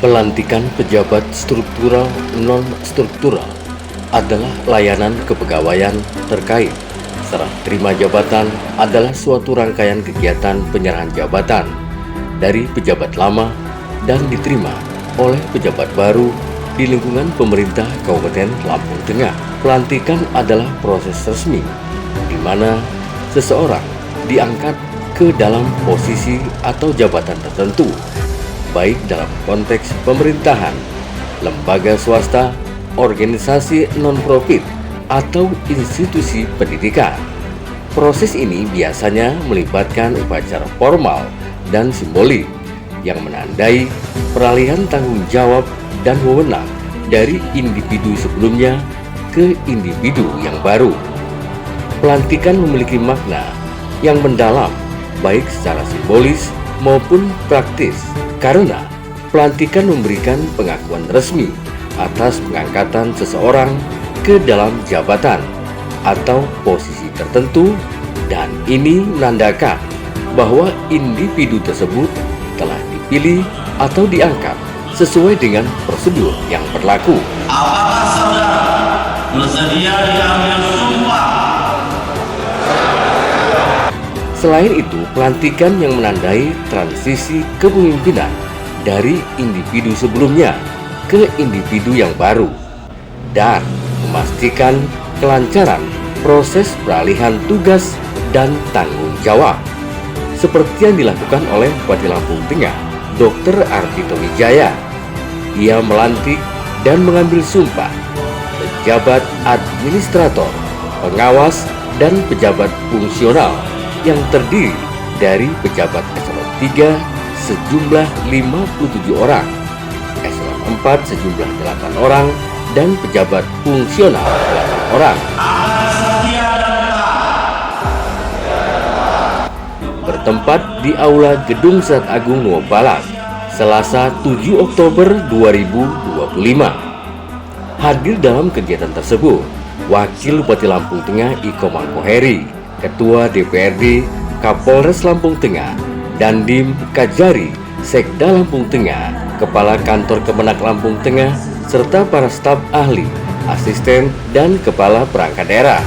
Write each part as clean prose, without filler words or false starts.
Pelantikan pejabat struktural non-struktural adalah layanan kepegawaian terkait. Serah terima jabatan adalah suatu rangkaian kegiatan penyerahan jabatan dari pejabat lama dan diterima oleh pejabat baru di lingkungan pemerintah Kabupaten Lampung Tengah. Pelantikan adalah proses resmi di mana seseorang diangkat ke dalam posisi atau jabatan tertentu, baik dalam konteks pemerintahan, lembaga swasta, organisasi non-profit, atau institusi pendidikan. Proses ini biasanya melibatkan upacara formal dan simbolik yang menandai peralihan tanggung jawab dan wewenang dari individu sebelumnya ke individu yang baru. Pelantikan memiliki makna yang mendalam, baik secara simbolis maupun praktis, karena pelantikan memberikan pengakuan resmi atas pengangkatan seseorang ke dalam jabatan atau posisi tertentu, dan ini menandakan bahwa individu tersebut telah dipilih atau diangkat sesuai dengan prosedur yang berlaku. Apakah saudara bersedia diambil sumpah? Selain itu, pelantikan yang menandai transisi kepemimpinan dari individu sebelumnya ke individu yang baru dan memastikan kelancaran proses peralihan tugas dan tanggung jawab, seperti yang dilakukan oleh Bupati Lampung Tengah, Dr. Ardhito Wijaya. Ia melantik dan mengambil sumpah pejabat administrator, pengawas, dan pejabat fungsional yang terdiri dari pejabat eselon 3 sejumlah 57 orang, eselon 4 sejumlah 8 orang, dan pejabat fungsional 8 orang. Bertempat di Aula Gedung Sat Agung Nuwun Balang, Selasa 7 Oktober 2025. Hadir dalam kegiatan tersebut Wakil Bupati Lampung Tengah Iko Mangkoheri, Ketua DPRD Kapolres Lampung Tengah, Dandim Kajari Sekda Lampung Tengah, Kepala Kantor Kemenak Lampung Tengah, serta para staf ahli, asisten, dan kepala perangkat daerah.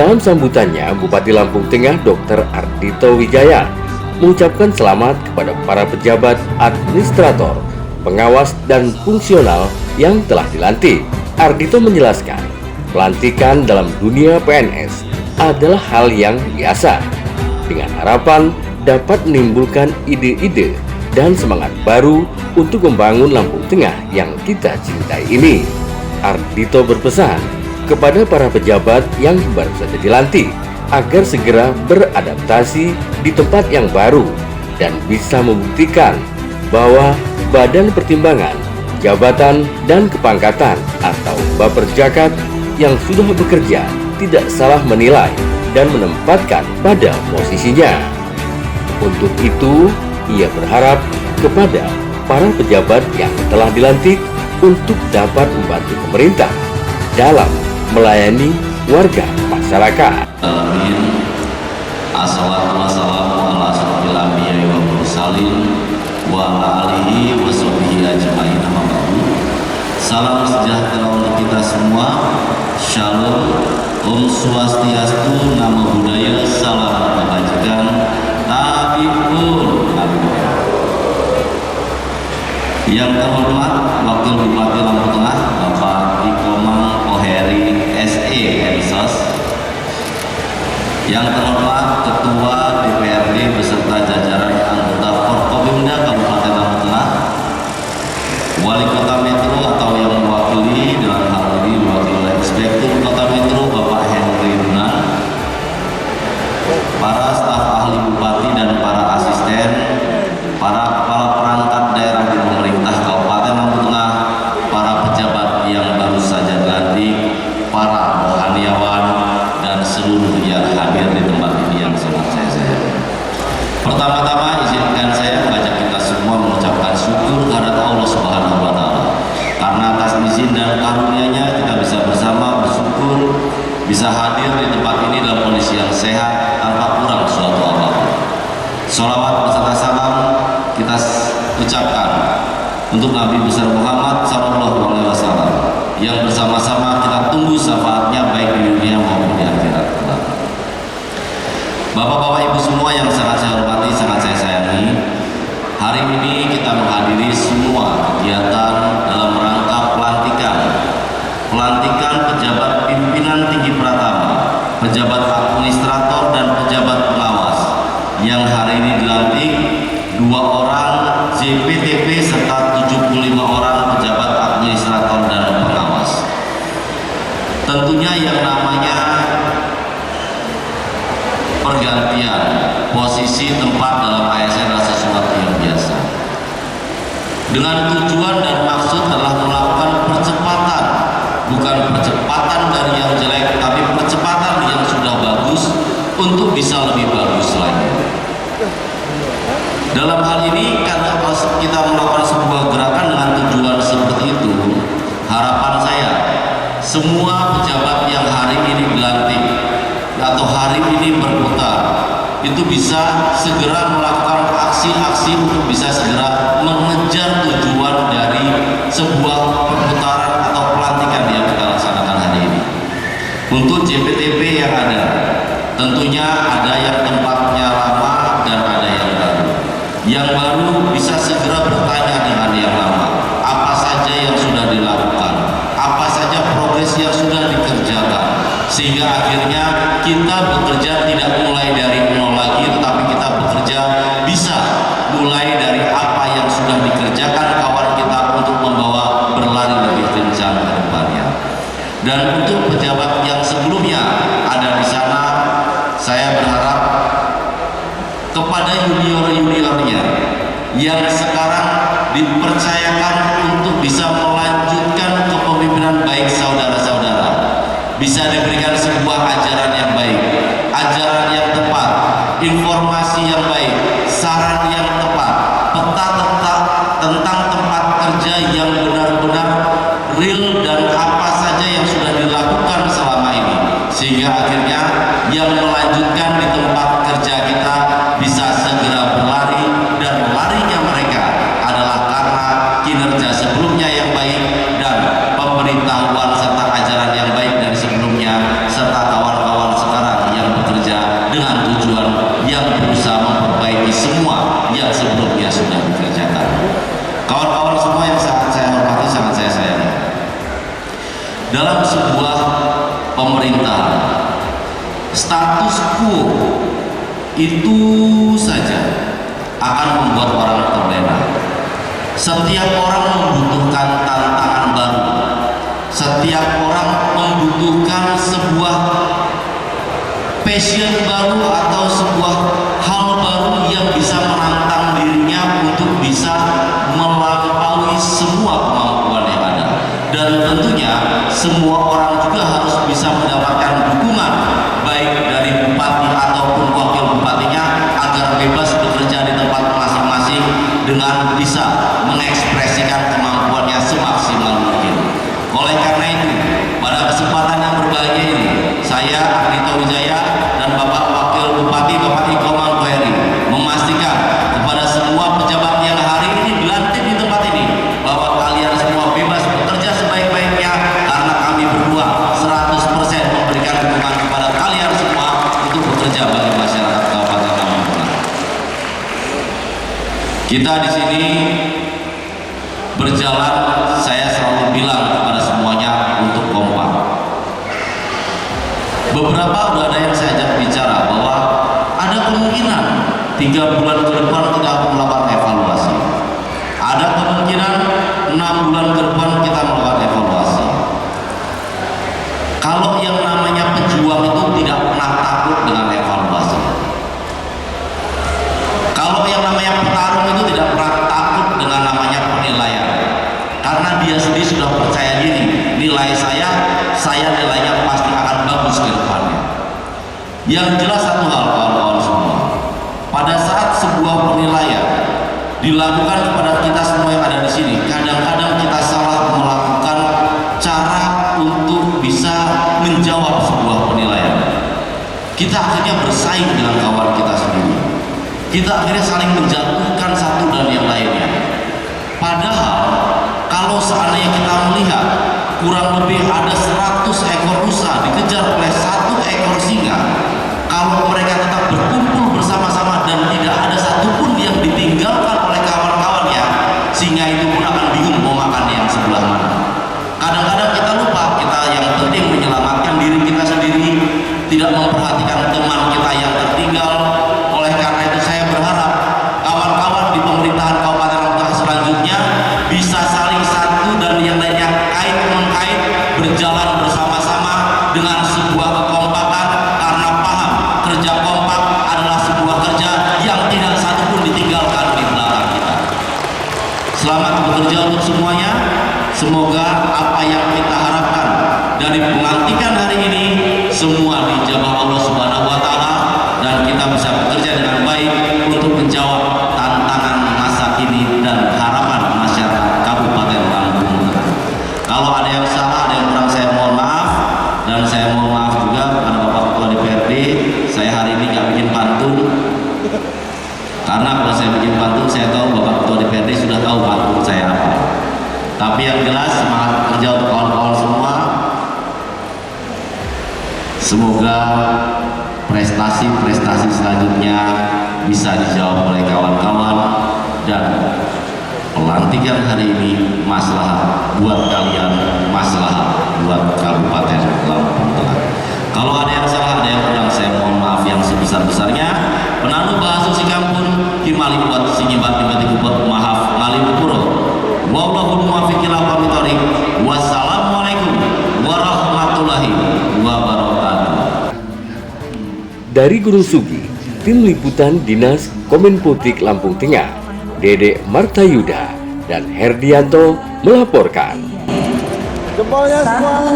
Dalam sambutannya, Bupati Lampung Tengah Dr. Ardhito Wijaya mengucapkan selamat kepada para pejabat, administrator, pengawas, dan fungsional yang telah dilantik. Ardhito menjelaskan, pelantikan dalam dunia PNS adalah hal yang biasa, dengan harapan dapat menimbulkan ide-ide dan semangat baru untuk membangun Lampung Tengah yang kita cintai ini. Ardhito berpesan kepada para pejabat yang baru saja dilantik agar segera beradaptasi di tempat yang baru dan bisa membuktikan bahwa Badan Pertimbangan Jabatan dan Kepangkatan atau Baperjakat yang sudah bekerja tidak salah menilai dan menempatkan pada posisinya. Untuk itu, ia berharap kepada para pejabat yang telah dilantik untuk dapat membantu pemerintah dalam melayani warga masyarakat. Assalatu wassalamu ala asyrofil anbiya'i wal mursalin wa ala alihi wa sahbihi ajma'in. Salam sejahtera untuk kita semua. Shalom, Om Swastiastu, Namo Buddhaya, salam kebajikan, Tabipun. Yang terhormat Wakil Bupati Lampung Tengah Bapak Ikomang Koheri SE MSos, yang terhormat Ketua DPRD beserta jajaran anggota Forkopimda Kabupaten Lampung Tengah, Wali Kota Metro atau yang mewakili dalam hal ini diwakili oleh Inspektur Kota Metro Bapak Henry Dunan, para staf ahli Bupati dan para asisten, para kepala perangkat daerah di pemerintah Kabupaten Lampung Tengah, para pejabat yang baru saja dilantik, para rohaniawan, dan seluruh yang hadir di tempat ini yang sangat saya sayangi. Pertama-tama izinkan saya mengajak kita semua mengucapkan syukur kehadirat Allah Subhanahu wa Ta'ala, karena atas izin dan karunia-Nya kita bisa bersama bersyukur bisa hadir di tempat ini dalam kondisi yang sehat tanpa kurang suatu apapun. Sholawat beserta salam kita ucapkan untuk Nabi besar Muhammad Sallallahu Alaihi Wasallam yang bersama-sama kita tunggu syafaatnya baik di dunia maupun di akhirat. Bapak-bapak ibu semua yang sangat saya hormati, sangat saya sayangi, hari ini kita menghadiri semua kegiatan dalam rangka pelantikan pejabat pimpinan tinggi pratama, pejabat administrator dan pejabat pengawas yang hari ini dilantik 2 orang JPTP serta 75 orang pejabat administrator dan pengawas. Tentunya yang namanya pergantian posisi tempat dalam ASN adalah sesuatu yang biasa, dengan tujuan dan maksud adalah melakukan percepatan, bukan percepatan dari yang jelek, tapi percepatan yang sudah bagus untuk bisa lebih bagus lagi. Dalam hal ini, karena kita melakukan sebuah gerakan dengan tujuan seperti itu, harapan saya semua pejabat yang hari ini dilantik atau hari ini berputar itu bisa segera melakukan aksi-aksi untuk bisa segera mengejar tujuan dari sebuah perputaran atau pelantikan yang kita laksanakan hari ini. Untuk JPTP yang ada, tentunya ada yang tempatnya lama dan ada yang baru. Yang baru bisa segera bertanya dengan yang lama, apa saja yang sudah dilakukan, apa saja progres yang sudah dikerjakan, sehingga akhirnya kita bekerja tidak mulai dari nol lagi, tetapi kita bekerja bisa mulai dari apa yang sudah dikerjakan kawan kita untuk membawa berlari lebih kencang ke depannya. Dan untuk pejabat yang sebelumnya ada di sana, saya berharap kepada junior-juniornya yang sekarang dipercayakan untuk bisa melanjutkan kepemimpinan baik saudara-saudara, bisa diberikan sebuah ajaran yang baik, ajaran yang tepat, informasi yang baik, saran yang tepat, peta tentang tempat kerja yang benar-benar real dan apa saja yang sudah dilakukan selama ini, sehingga akhirnya yang melanjutkan di tempat kerja kita bisa segera berlari, dan larinya mereka adalah karena kinerja sebelumnya yang baik dan pemberitahuan serta ajaran yang baik dari sebelumnya, serta kawan-kawan sekarang pemerintahan. Status quo itu saja akan membuat orang terlena. Setiap orang membutuhkan tantangan baru. Setiap orang membutuhkan sebuah passion baru atau sebuah hal baru yang bisa menantang dirinya untuk bisa melampaui semua kemampuan yang ada. Dan tentunya semua orang juga harus bisa mendapatkan dukungan baik dari bupati ataupun wakil bupatinya agar bebas bekerja di tempat masing-masing dengan bisa mengekspresikan kemampuannya semaksimal mungkin. Oleh karena itu, pada kesempatan yang berbahagia ini, saya Ardhito Wijaya dan Bapak Wakil Bupati Bapak Iko Mangkoeri memastikan kepada semua pejabat yang hari ini dilantik di tempat ini bahwa kalian semua bebas bekerja sebaik-baiknya karena kami berdua 100% memberikan dukungan kepada kalian semua untuk bekerja bagi masyarakat Kabupaten Lampung Tengah. Kita di sini berjalan, saya selalu bilang kepada semuanya untuk kompak. Beberapa udah ada yang saya ajak bicara bahwa ada kemungkinan 3 bulan ke depan kita melakukan evaluasi. Ada kemungkinan 6 bulan ke depan kita melakukan evaluasi. Kalau yang namanya pejuang itu tidak pernah takut dengan evaluasi. Kalau yang namanya petarung itu tidak pernah takut dengan namanya penilaian. Karena dia sendiri sudah percaya diri, nilai saya nilainya pasti akan bagus ke depannya. Yang jelas satu hal kawan-kawan semua, pada saat sebuah penilaian dilakukan kepada kita semua yang ada di sini, kadang-kadang kita salah melakukan cara untuk bisa menjawab sebuah penilaian. Kita akhirnya bersaing dengan kawan kita sendiri. Kita akhirnya saling menjatuhkan satu dan yang lainnya. Padahal kalau seandainya kita melihat kurang lebih ada 100 ekor rusa dikejar oleh 1 ekor singa, kalau mereka tetap berkumpul bersama-sama dan tidak ada satupun yang ditinggalkan oleh kawan-kawannya, singa itu pun akan bingung mau makan yang sebelah mana. Kadang-kadang kita lupa, kita yang penting menyelamatkan diri kita sendiri, tidak memperhatikan teman kita yang tertinggal. Oleh karena itu saya berharap kawan-kawan di pemerintahan Kabupaten Lampung Tengah selanjutnya bisa saling satu dan yang lainnya kait-mengkait berjalan bersama-sama dengan sebuah kekompakan, karena paham kerja kompak adalah sebuah kerja yang tidak satupun ditinggalkan di belakang kita. Selamat bekerja untuk semuanya. Semoga apa yang kita harapkan dari pelantikan hari ini semua dijabah Allah Subhanahu wa Ta'ala dan kita bisa bekerja dengan baik untuk menjawab tantangan masa kini dan harapan masyarakat Kabupaten Lampung Tengah. Kalau ada yang salah, ada yang kurang, saya mohon maaf, dan saya mohon maaf juga kepada Bapak Ketua DPRD. Saya hari ini nggak bikin pantun, karena kalau saya bikin pantun saya tahu Bapak Ketua DPRD sudah tahu pantun saya apa. Tapi yang jelas semangat kerja untuk kawan-kawan semua. Semoga prestasi-prestasi selanjutnya bisa dijawab oleh kawan-kawan dan pelantikan hari ini maslahat buat kalian, maslahat buat Kabupaten Lampung Tengah. Kalau ada yang salah, ada yang kurang, saya mohon maaf yang sebesar-besarnya. Penanu bahasa sikampun kimali buat singibat timati kubot maaf ngalipuro. Wallahul muwaffiq ila aqwamit thoriq. Wassalamualaikum warahmatullahi wabarakatuh. Dari Gunung Sugi, tim liputan Dinas Kominfotik Lampung Tengah, Dede Martayuda dan Herdianto melaporkan. Jempolnya semua.